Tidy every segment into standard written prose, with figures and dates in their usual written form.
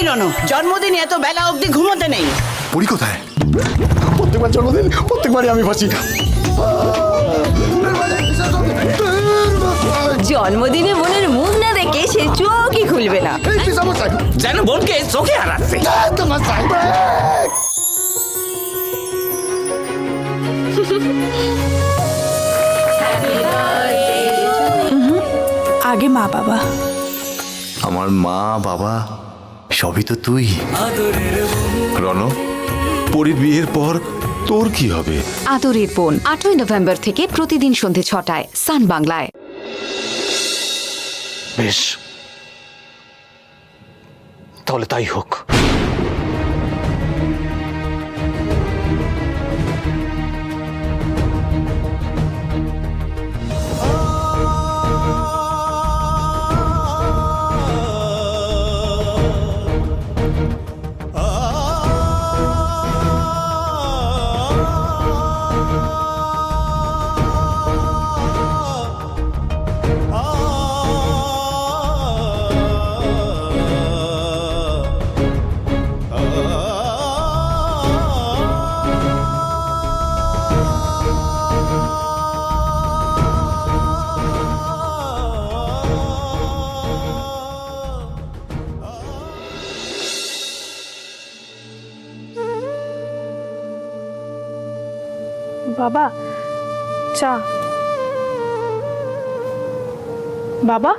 এই রনো, জন্মদিন এত বেলা অবধি ঘুমোতে নেই। পরি কোথায়? প্রত্যেকবার জন্মদিন প্রত্যেকবারই আমি ফাঁসি। জন্মদিনে বোনের মুখ না দেখে সে চোখই খুলবে না। যেন বোনকে চোখে হারাচ্ছে। আগে মা বাবা। আমার মা বাবা সবই তো তুই। রণ, পরির বিয়ের পর তোর কি হবে? আদরের বোন 8ই নভেম্বর থেকে প্রতিদিন সন্ধে 6টায় সান বাংলায়। বেশ, তাহলে তাই হোক। বাবা চা। বাবা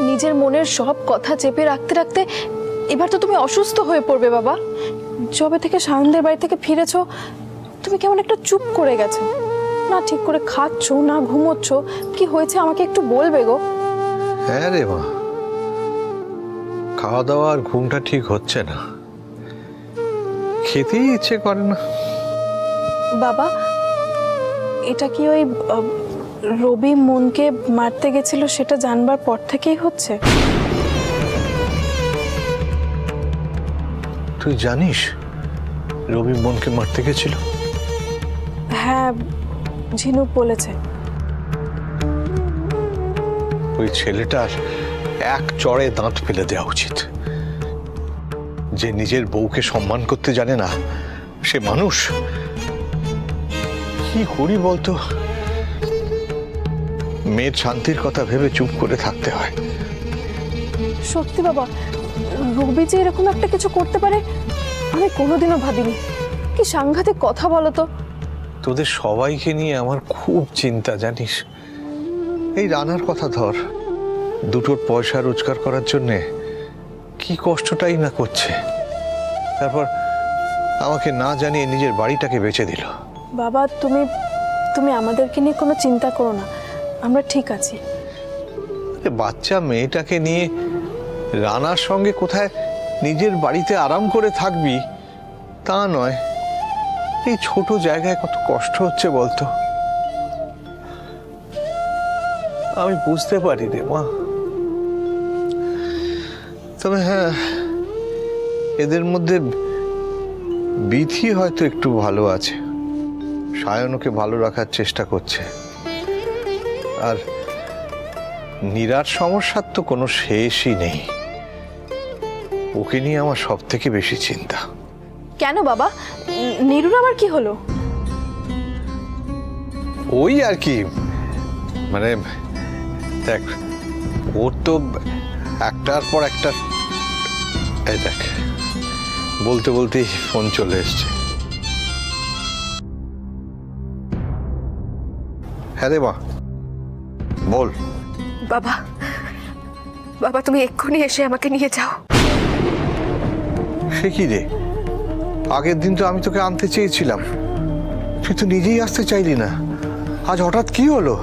নিজের মনের সব কথা চেপে রাখতে রাখতে এবার তো তুমি অসুস্থ হয়ে পড়বে বাবা। যবে থেকে সায়নদের বাড়ি থেকে ফিরেছো তুমি কেমন একটা চুপ করে গেছো, না ঠিক করে খাচ্ছ না ঘুমোচ্ছ, কি হয়েছে আমাকে একটু বলবে গো? হ্যাঁ রে মা, খাওয়া দাওয়া আর ঘুমটা ঠিক হচ্ছে না, খেতেই ইচ্ছে করে না। বাবা এটা কি ওই রবি মনকে মারতে গেছিল সেটা জানবার পর থেকেই হচ্ছে? তুই জানিস রবি মনকে মারতে গেছিল? হ্যাঁ, ঝিনুক বলেছে। ওই ছেলেটার এক চড়ে দাঁত ফেলে দেওয়া উচিত। যে নিজের বউকে সম্মান করতে জানে না সে মানুষ? কি করি বলতো, মেয়ের শান্তির কথা ভেবে চুপ করে থাকতে হয়। সত্যি বাবা, রবি যে এরকম একটা কিছু করতে পারে আমি কোনোদিনও ভাবিনি। কি সাংঘাতিক কথা বলো তো। তোদের সবাইকে নিয়ে আমার খুব চিন্তা জানিস। এই রানার কথা ধর, দুটোর পয়সা রোজগার করার জন্যে কি কষ্টটাই না করছে, তারপর আমাকে না জানিয়ে নিজের বাড়িটাকে বেচে দিল। বাবা তুমি তুমি আমাদেরকে নিয়ে কোনো চিন্তা করো না, আমরা ঠিক আছি। বাচ্চা মেয়েটাকে নিয়ে রানার সঙ্গে কোথায় নিজের বাড়িতে আরাম করে থাকবি তা নয়, এই ছোট জায়গায় কত কষ্ট হচ্ছে বলতো। আমি বুঝতে পারি রে মা, তবে হ্যাঁ এদের মধ্যে বিধি হয়তো একটু ভালো আছে, সায়নকে ভালো রাখার চেষ্টা করছে। আর নীরার সমস্যার তো কোনো শেষই নেই, ওকে নিয়ে আমার সব থেকে বেশি চিন্তা। কেন বাবা, নীরুর আবার কি হলো? ওই আর কি, মানে দেখ ওর তো একটার পর একটা, এই দেখ বলতে বলতেই ফোন চলে এসছে। হ্যাঁ রে মা বল। বাবা, বাবা তুমি এক্ষুনি এসে আমাকে নিয়ে যাও। সে কি রে, আগের দিন তো আমি তোকে আনতে চেয়েছিলাম, তুই তো নিজেই আসতে চাইলি না, আজ হঠাৎ কি হলো?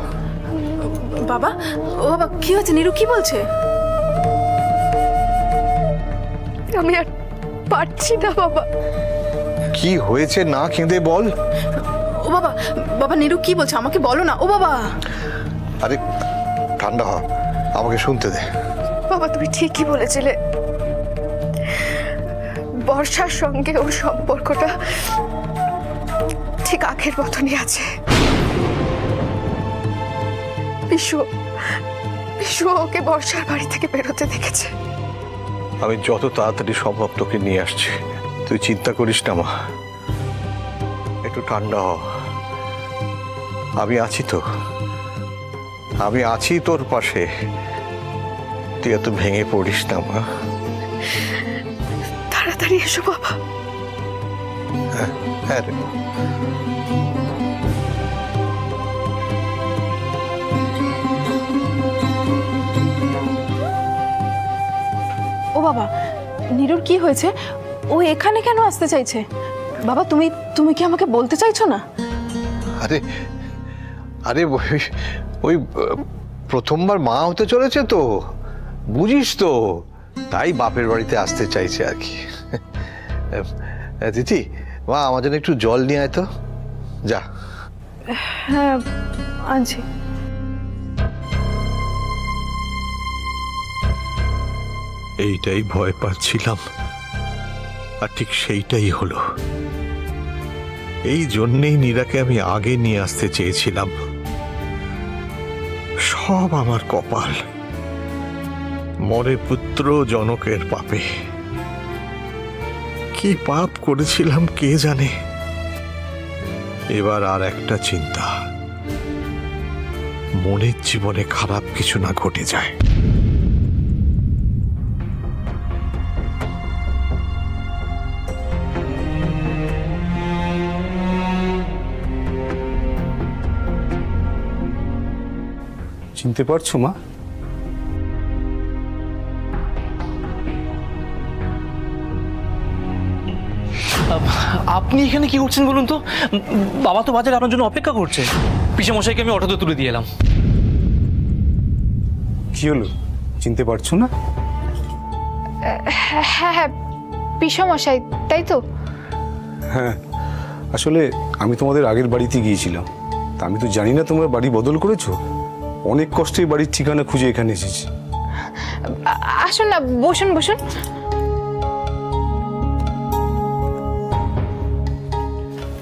বাবা, ও বাবা কি হয়েছে? নীরু কি বলছে? আমি আর পারছি না বাবা। কি হয়েছে না কেঁদে বল। ও বাবা, বাবা নীরু কি বলছে আমাকে বলো না। ও বাবা, আরে ঠান্ডা হ, আমাকে শুনতে দে। বাবা তুমি ঠিকই বলেছিলে, বর্ষার সঙ্গে ওর সম্পর্কটা ঠিক আগের মতনই আছে। বিশু বিশু ওকে বর্ষার বাড়ি থেকে বেরোতে দেখেছে। আমি যত তাড়াতাড়ি সম্ভব তোকে নিয়ে আসছি, তুই চিন্তা করিস না মা, একটু ঠান্ডা হ। আমি আছি তো, আমি আছি তোর পাশে, তুই এত ভেঙে পড়িস না মা। তাড়াতাড়ি এসো বাবা। হ্যাঁ রে। ও বাবা, নীরুর কি হয়েছে? ও এখানে কেন আসতে চাইছে? বাবা, তুমি তুমি কি আমাকে বলতে চাইছো না? আরে আরে ওই প্রথমবার মা হতে চলেছে তো, বুঝিস তো, তাই বাপের বাড়িতে আসতে চাইছে আর কি। দিদি, মা আমার জন্য একটু জল নিয়ে আয় তো, যা। হ্যাঁ, আনছি। এইটাই ভয় পাচ্ছিলাম, আর ঠিক সেইটাই হলো। এই জন্যেই নীরাকে আমি আগে নিয়ে আসতে চেয়েছিলাম। সব আমার কপাল, মরে পুত্র জনকের পাপে। কি পাপ করেছিলাম কে জানে। এবার আর একটা চিন্তা, মনের জীবনে খারাপ কিছু না ঘটে যায়। চিনতে পারছো মা? আপনি এখানে কি করছেন বলুন তো? বাবা তো বাজারে আপনার জন্য অপেক্ষা করছে। পিসে মশাইকে আমি অটোতে তুলে দিয়ে এলাম। কি হলো, চিনতে পারছো না? হ্যাঁ হ্যাঁ, পিসমশাই তাই তো? হ্যাঁ, আসলে আমি তোমাদের আগের বাড়িতে গিয়েছিলাম, তা আমি তো জানি না তোমরা বাড়ি বদল করেছো। অনেক কষ্টে বাড়ির ঠিকানা খুঁজে এখানে এসেছি। আসুন না, বসুন বসুন।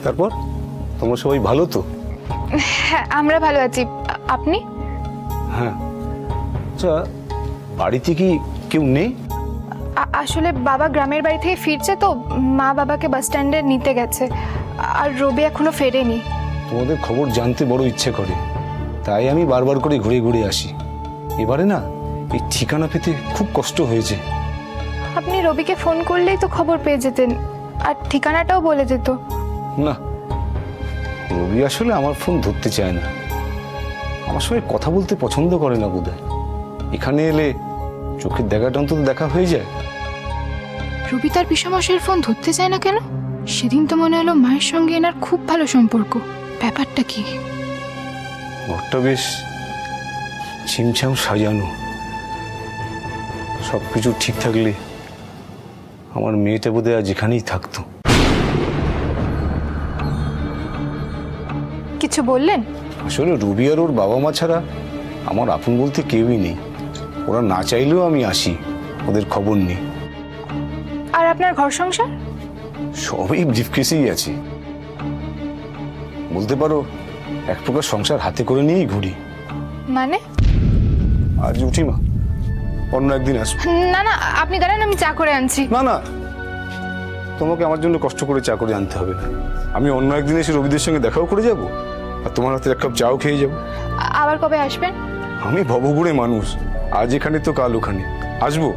তারপর তোমরা সবাই ভালো তো? হ্যাঁ, আমরা ভালো আছি। আপনি? হ্যাঁ। আচ্ছা, বাড়িতে কি কেউ নেই? আসলে বাবা গ্রামের বাড়ি থেকে ফিরছে তো, মা বাবাকে বাস স্ট্যান্ডে নিতে গেছে, আর রবি এখনো ফেরেনি। তোমাদের খবর জানতে বড় ইচ্ছে করে, তাই আমি বারবার করে ঘুরে ঘুরে আসি। এবারে না, এই ঠিকানা পেতে খুব কষ্ট হয়েছে। আপনি রবিকে ফোন করলেই তো খবর পেয়ে যেতেন, আর ঠিকানাটাও বলে দিত। না, রবি আসলে আমার ফোন ধরতে চায় না, আমার সঙ্গে কথা বলতে পছন্দ করে না বোধহয়। এখানে এলে চোখের দেখাটা অন্তত দেখা হয়ে যায়। রবি তার পিসমশাইয়ের ফোন ধরতে চায় না কেন? সেদিন তো মনে হলো মায়ের সঙ্গে এনার খুব ভালো সম্পর্ক। ব্যাপারটা কি? ঘরটা বেশ ছিমছাম সাজানো, সবকিছু ঠিক থাকলে আমার মেয়েটা বোধহয় আজ এখানেই থাকতো। কিছু বললেন? আসলে রবি আর ওর বাবা মা ছাড়া আমার আপন বলতে কেউই নেই। ওরা না চাইলেও আমি আসি, ওদের খবর নেই। আর আপনার ঘর সংসার? সবই ব্রিফকেসেই আছে, বলতে পারো এক প্রকার সংসার হাতে করে নিয়েই ঘুরি। মানে? আজ উঠি মা, অন্য একদিন আসবো। না না, আপনি দাঁড়ান, আমি চা করে আনছি। না না, তোমাকে আমার জন্য কষ্ট করে চা করে আনতে হবে না। আমি অন্য একদিন এসে রবিদের সঙ্গে দেখাও করে যাব, আর তোমার হাতে এক কাপ চাও খেয়ে যাব। আবার কবে আসবেন? আমি ভবঘুরে মানুষ, আজ এখানে তো কাল ওখানে। আসবো,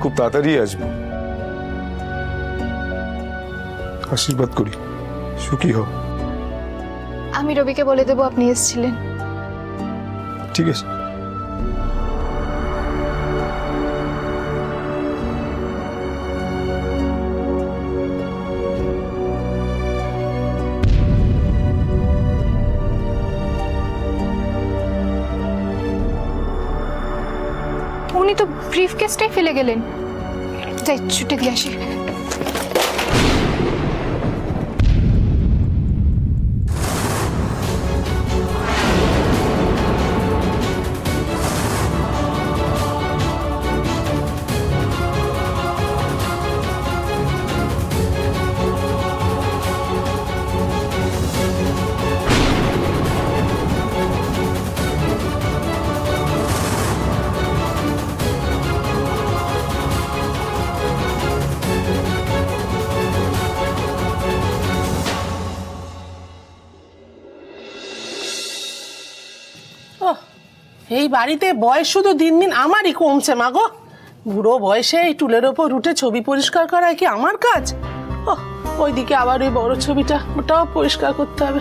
খুব তাড়াতাড়ি আসবো। আশীর্বাদ করি, সুখী হও। আমি রবিকে বলে দেবো আপনি এসেছিলেন। ঠিক আছে। উনি তো ব্রিফকেসটাই ফেলে গেলেন। যাই ছুটে দিয়ে আসি। এই বাড়িতে বয়স শুধু দিন দিন আমারই কমছে মা গো। বুড়ো বয়সে এই টুলের ওপর উঠে ছবি পরিষ্কার করা কি আমার কাজ? ওইদিকে আবার ওই বড় ছবিটা, ওটাও পরিষ্কার করতে হবে।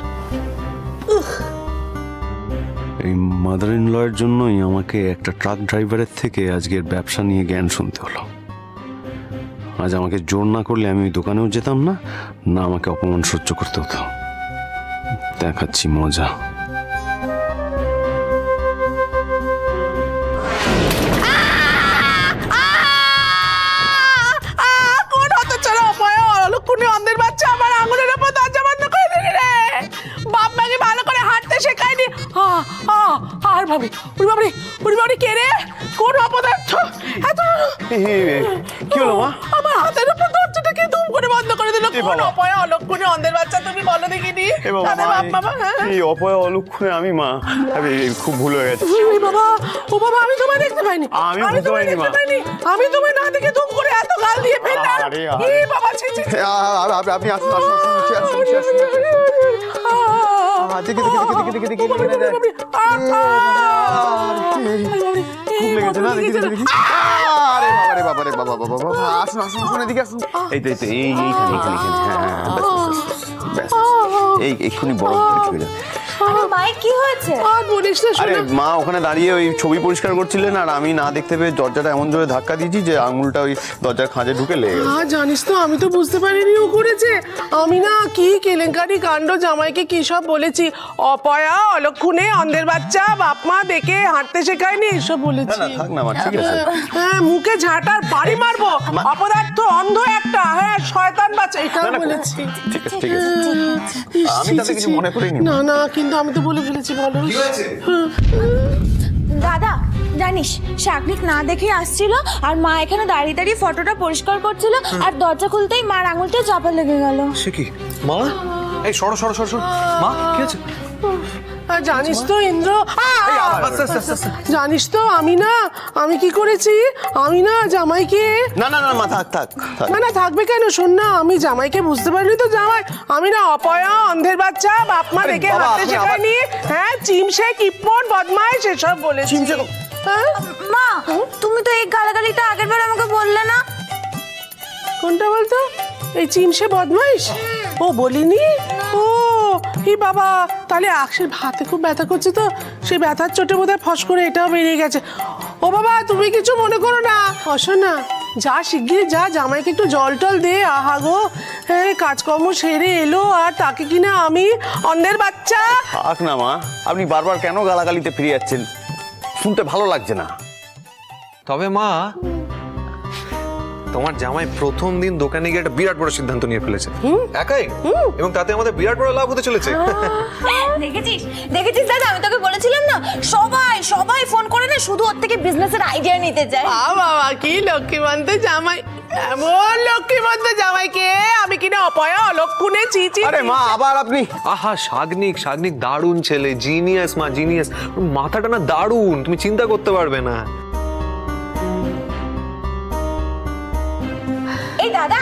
এই মাদার ইন লয়ের জন্যই আমাকে একটা ট্রাক ড্রাইভারের থেকে আজকের ব্যবসা নিয়ে জ্ঞান শুনতে হলো। আজ আমাকে জোর না করলে আমি ওই দোকানেও যেতাম না, না আমাকে অপমান সহ্য করতে হতো। দেখাচ্ছি মজা। কোন হতচ্ছাড়া অপয়া অলক্ষণে অন্ধের বাচ্চা আমার আঙুলের ওপর দরজা বন্ধ করে দিলি রে। বাপ মাকে ভালো করে হাঁটতে শেখায়নি। আর ভাবি উড়ি বাবরি কে রে? কোন অপদার্থ এত কি হলো মা? আমার হাতের উপর দরজাটাকে দুম করে বন্ধ করে দিল। কোন অপয়া অলক্ষণে অন্ধের বাচ্চা তুমি বলো দেখিনি? তাদের বাপ মামা এই অপয়া অলক্ষণে আমি মা, খুব ভুল হয়ে গেছে। ও বাবা আমি তোমায় দেখতে পাইনি। আমি তোমায় দেখতে পাইনি। আমি তোমায় না দেখে দুম করে এত গাল দিয়ে ফেললাম। এই বাবা ছি ছি। আপনি আসুন আসুন দেখে আরে বাবারে বাবা আসুন আসুন আসুন এদিকে আসুন। এই তো এইখানে ব্যাস এই এক্ষুনি বড় হয়ে যাবে। কি হয়েছে? আর বলিস না আরে মা ওখানে দাঁড়িয়ে ওই ছবি পরিষ্কার করছিলেন, আর আমি না দেখতে পেয়ে দরজাটা এমন জোরে ধাক্কা দিয়েছি যে আঙুলটা ওই দরজার খাঁজে ঢুকে লেগে গেছে। জানিস তো আমি তো বুঝতে পারিনি ও করেছে। আমি না কি কেলেঙ্কারি কাণ্ড, জামাইকে কি সব বলেছি, অপয়া অলক্ষণে অন্ধের বাচ্চা বাপ মা দেখে হাঁটতে শেখায়নি এসব বলেছি। না থাক না মা, ঠিক আছে। হ্যাঁ মুখে ঝাঁটার বাড়ি মারবো, অপদার্থ অন্ধ একটা, হ্যাঁ শয়তান বাচ্চা, এটাও বলেছি। ঠিক আছে ঠিক আছে, আমি তাতে কিছু মনে করিনি। না না কিন্তু আমি তো বলে ফেলেছি। ভালো দাদা জানিস শাকনিক না দেখে আসছিল, আর মা এখানে দাঁড়িয়ে দাঁড়িয়ে ফটোটা পরিষ্কার করছিল, আর দরজা খুলতেই মার আঙুলটা চাপা লেগে গেল। সে কি মা? এই সরো সরো সরো সরো। মা কি আছে? জানিস তো ইন্দ্র, জানিস তো আমি কি করেছি, আমি না জামাইকে না না না মা থাক থাক থাক। না থাকবে কেন? শোন না, আমি জামাইকে বুঝতে পারিনি তো জামাই, আমি না অপয়া অন্ধের বাচ্চা বাপ মা দেখে বাবা, হাঁটতে আপনি শেখায়নি, হ্যাঁ চিমসে কিপ্পন বদমাইশ এসব বলেছি। হ্যাঁ মা তুমি তো এই গালাগালিটা আগের বার আমাকে বললে না? কোনটা বলতো? এই চিমসে বদমাইশ ও বলিনি? ও এই বাবা, তাহলে আকশের হাতে খুব ব্যথা করছে তো, সেই ব্যথার চোটে বোধহয় ফস করে এটাও বেরিয়ে গেছে। ও বাবা তুমি কিছু মনে করো না, আসো না, যা শিগগির যা জামাইকে একটু জল টল দে। আহা গো, হ্যাঁ কাজকর্ম সেরে এলো আর তাকে কিনা আমি অন্ধের বাচ্চা। থাক না মা, আপনি বারবার কেন গালাগালিতে ফিরে যাচ্ছেন? শুনতে ভালো লাগছে না। তবে মা, তোমার জামাই প্রথম দিন দোকানে গিয়ে একটা বিরাট বড় সিদ্ধান্ত নিয়ে ফেলেছে একাই, এবং তাতে আমাদের বিরাট বড় লাভ হতে চলেছে। দেখেছিস দাদা, আমি তোকে বলেছিলাম না, সবাই ফোন করে না শুধু ওর থেকে বিজনেসের আইডিয়া নিতে চায়। বাবা কি লক্ষ্মীমন্ত জামাই, এমন লক্ষ্মীমন্ত জামাইকে আমি কিনা অপয়া অলক্ষণে চিচি। আরে মা আবার আপনি। আহা শাগনিক দারুণ ছেলে, জিনিয়াস মা জিনিয়াস, মাথাটা না দারুণ, তুমি চিন্তা করতে পারবে না। এই দাদা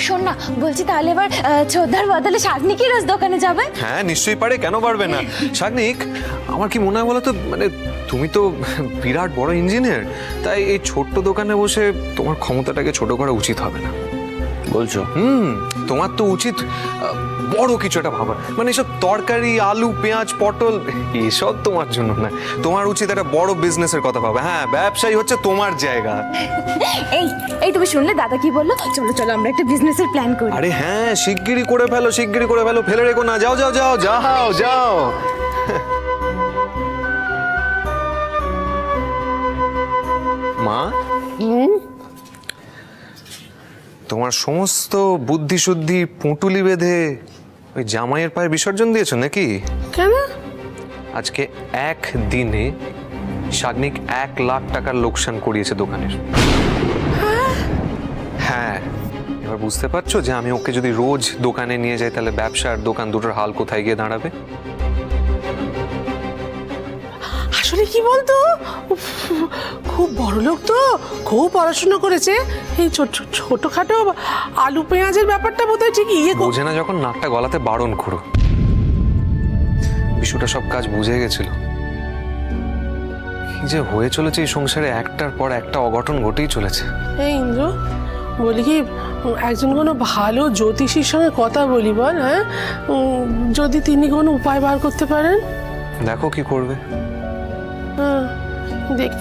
শোন না, বলছি তাহলে এবার ছোদ্দার বদলে শাকনিকই রোজ দোকানে যাবে? হ্যাঁ নিশ্চয়ই পারে, কেন পারবে না। শাগনিক, আমার কি মনে হয় বলো তো, মানে তুমি তো বিরাট বড় ইঞ্জিনিয়ার, তাই এই ছোট্ট দোকানে বসে তোমার ক্ষমতাটাকে ছোট করা উচিত হবে না বলছো? তোমার তো উচিত বড় কিছু একটা ভাবা, মানে এসব তরকারি আলু পেঁয়াজ পটল এসব তোমার জন্য না, তোমার উচিত একটা বড় বিজনেসের কথা ভাবা। হ্যাঁ ব্যবসায়ী হচ্ছে তোমার জায়গা। এই তুমি শুনলে দাদা কি বললো? চলো আমরা একটা বিজনেসের প্ল্যান করি। আরে হ্যাঁ শিগগিরই করে ফেলো, ফেলে রেখো না, যাও যাও যাও যাও যাও। মা তোমার সমস্ত বুদ্ধি শুদ্ধি পুঁটুলি বেঁধে ওই জামাইয়ের পায়ে বিসর্জন দিয়েছো নাকি? কেন? আজকে একদিনে শাগনিক 1 লাখ টাকার লোকসান করিয়েছে দোকানের। হ্যাঁ এবার বুঝতে পারছো যে আমি ওকে যদি রোজ দোকানে নিয়ে যাই তাহলে ব্যবসা আর দোকান দুটোর হাল কোথায় গিয়ে দাঁড়াবে। আসলে কি বলতো, খুব বড় লোক তো, খুব পড়াশোনা করেছে, এই ছোটখাটো আলু পেঁয়াজের ব্যাপারটা বোধহয় ঠিক বোঝে না যখন নাকটা গলাতে বারণ করো। বিশুটা সব কাজ বুঝে গেছিল। কি যে হয়ে চলেছে এই সংসারে, একটার পর একটা অঘটন ঘটেই চলেছে। এই ইন্দ্র, বলি কি একজন কোনো ভালো জ্যোতিষীর সঙ্গে কথা বলি বল, হ্যাঁ? যদি তিনি কোনো উপায় বার করতে পারেন। দেখো কি করবে। হ্যাঁ, দেখ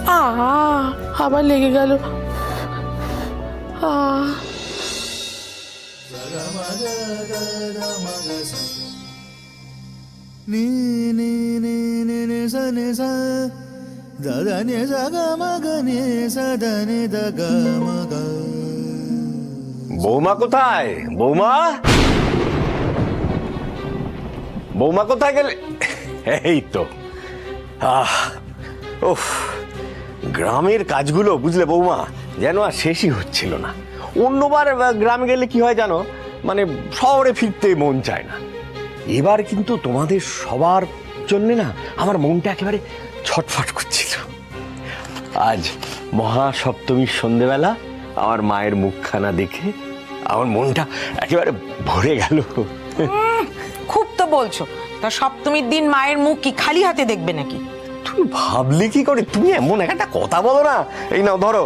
আবার লেগে গেল। বৌমা কোথায়? বৌমা, বৌমা কোথায় গেলে? এই তো উফ, গ্রামের কাজগুলো বুঝলে বৌমা যেন আর শেষই হচ্ছিল না। অন্যবার গ্রামে গেলে কি হয় জানো, মানে শহরে ফিরতে মন চায় না। এবার কিন্তু তোমাদের সবার জন্য না আমার মনটা একেবারে ছটফট করছিল। আজ মহাসপ্তমীর সন্ধেবেলা আমার মায়ের মুখখানা দেখে আমার মনটা একেবারে ভরে গেল। খুব তো বলছো, তা সপ্তমীর দিন মায়ের মুখ কি খালি হাতে দেখবে নাকি? তুমি ভাবলে কি করে? তুমি এমন একটা কথা বলো না। এই নাও ধরো,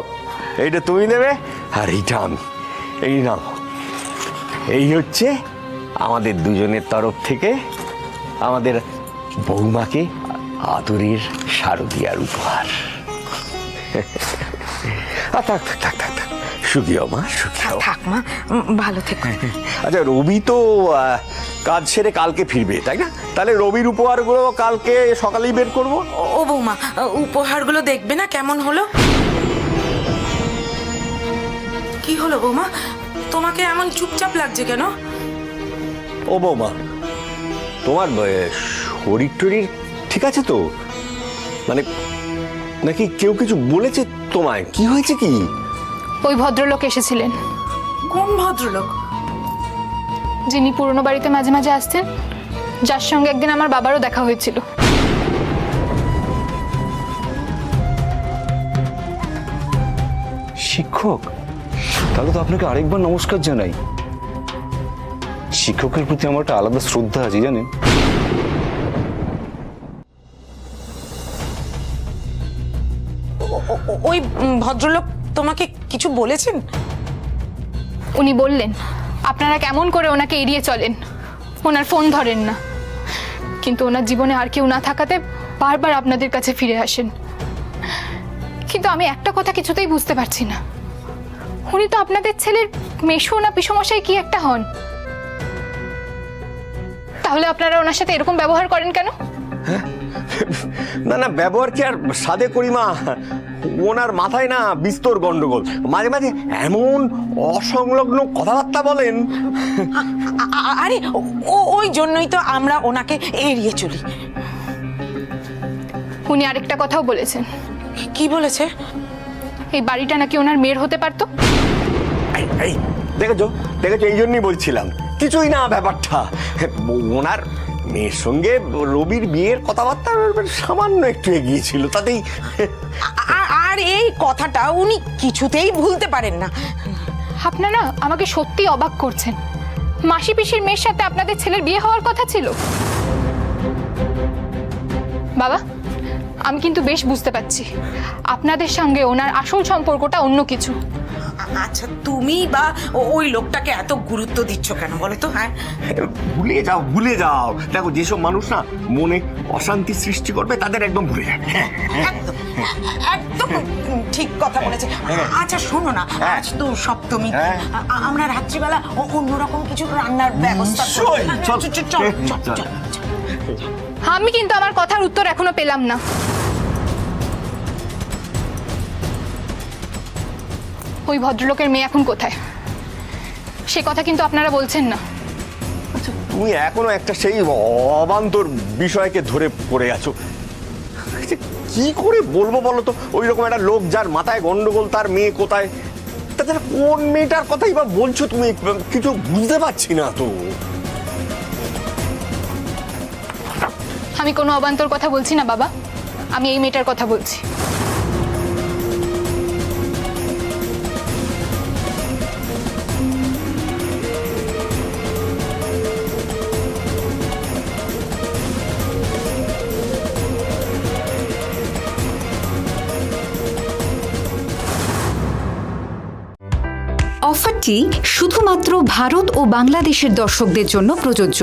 এইটা তুমি নেবে আর এইটা আমি। এই নাও, এই হচ্ছে আমাদের দুজনের তরফ থেকে আমাদের বৌমাকে আদরের শারদীয়ার উপহার। থাক থাক থাক থাক থাক, সুখী মা, সুখী। থাক মা, ভালো থেকো। আচ্ছা, রবি তো কাজ সেরে কালকে ফিরবে, তাই না? তাহলে রবির উপহারগুলো কালকে সকালেই বের করবো। ও বৌমা, উপহারগুলো দেখবে না কেমন হলো? কি হলো বৌমা, তোমাকে এমন চুপচাপ লাগছে কেন? ও বৌমা, তোমার শরীর টরীর ঠিক আছে তো? মানে নাকি কেউ কিছু বলেছে তোমায়? কি হয়েছে কি? ওই ভদ্রলোক এসেছিলেন। কোন ভদ্রলোক? যিনি পুরনো বাড়িতে মাঝে মাঝে আসতেন, যার সঙ্গে একদিন আমার বাবারও দেখা হয়েছিল। শিক্ষক? তাহলে তো আপনাকে আরেকবার নমস্কার জানাই। শিক্ষকের প্রতি আমার একটা আলাদা শ্রদ্ধা আছে জানেন। ওই ভদ্রলোক তোমাকে কিছু বলেছেন? উনি বললেন আপনারা কেমন করে ওনাকে এড়িয়ে চলেন, ওনার ফোন ধরেন না, কিন্তু ওনার জীবনে আর কেউ না থাকাতে বারবার আপনাদের কাছে ফিরে আসেন। কিন্তু আমি একটা কথা কিছুতেই বুঝতে পারছি না, উনি তো আপনাদের ছেলের মেশো না পিসমশাই কি একটা হন, তাহলে আপনারা ওনার সাথে এরকম ব্যবহার করেন কেন? না না, ব্যবহার কি আর সাদে করি মা? ওনার মাথায় না বিস্তর গন্ডগোল। মাঝে মাঝে এমন অসংলগ্ন কথাবার্তা বলেন। আরে ওই জন্যই তো আমরা ওনাকে এড়িয়ে চলি। উনি আরেকটা কথাও বলেছেন। কি বলেছে? এই বাড়িটা নাকি ওনার মেয়ের হতে পারতো। এই দেখেছো দেখেছো, এই জন্যই বলছিলাম কিছুই না ব্যাপারটা। ওনার মেয়ের সঙ্গে রবির বিয়ের কথাবার্তা সামান্য একটু এগিয়েছিল, তাতেই। আর এই কথাটা উনি কিছুতেই ভুলতে পারেন না। আপনারা আমাকে সত্যি অবাক করছেন। মাসি পিসির মেয়ের সাথে আপনাদের ছেলের বিয়ে হওয়ার কথা ছিল। বাবা, আমি কিন্তু বেশ বুঝতে পারছি আপনাদের সঙ্গে ওনার আসল সম্পর্কটা অন্য কিছু। আচ্ছা, তুমি বা ওই লোকটাকে এত গুরুত্ব দিচ্ছ কেন বলো তো? হ্যাঁ, ভুলে যাও ভুলে যাও। দেখো, যেসব মানুষ না মনে অশান্তি সৃষ্টি করবে তাদের একদম ভুলে যাবে। একদম একদম ঠিক কথা বলেছে। আচ্ছা শোনো না, আজ তো সপ্তমী, আমরা রাত্রিবেলা অন্যরকম কিছু রান্নার ব্যবস্থা করি। চল। আমি কিন্তু আমার কথার উত্তর এখনো পেলাম না। ওই ভদ্রলোকের মেয়ে এখন কোথায়, সে কথা কিন্তু আপনারা বলছেন না। আচ্ছা, তুমি এখনো একটা সেই অবান্তর বিষয়কে ধরে পড়ে আছো। কি করে বলবো বলো তো? ওই রকম একটা লোক যার মাথায় গন্ডগোল, তার মেয়ে কোথায়? তাছাড়া কোন মেয়েটার কথাই বা বলছো তুমি? কিছু বুঝতে পারছি না তো। আমি কোনো অবান্তর কথা বলছি না বাবা, আমি এই মেয়েটার কথা বলছি। অফারটি শুধুমাত্র ভারত ও বাংলাদেশের দর্শকদের জন্য প্রযোজ্য।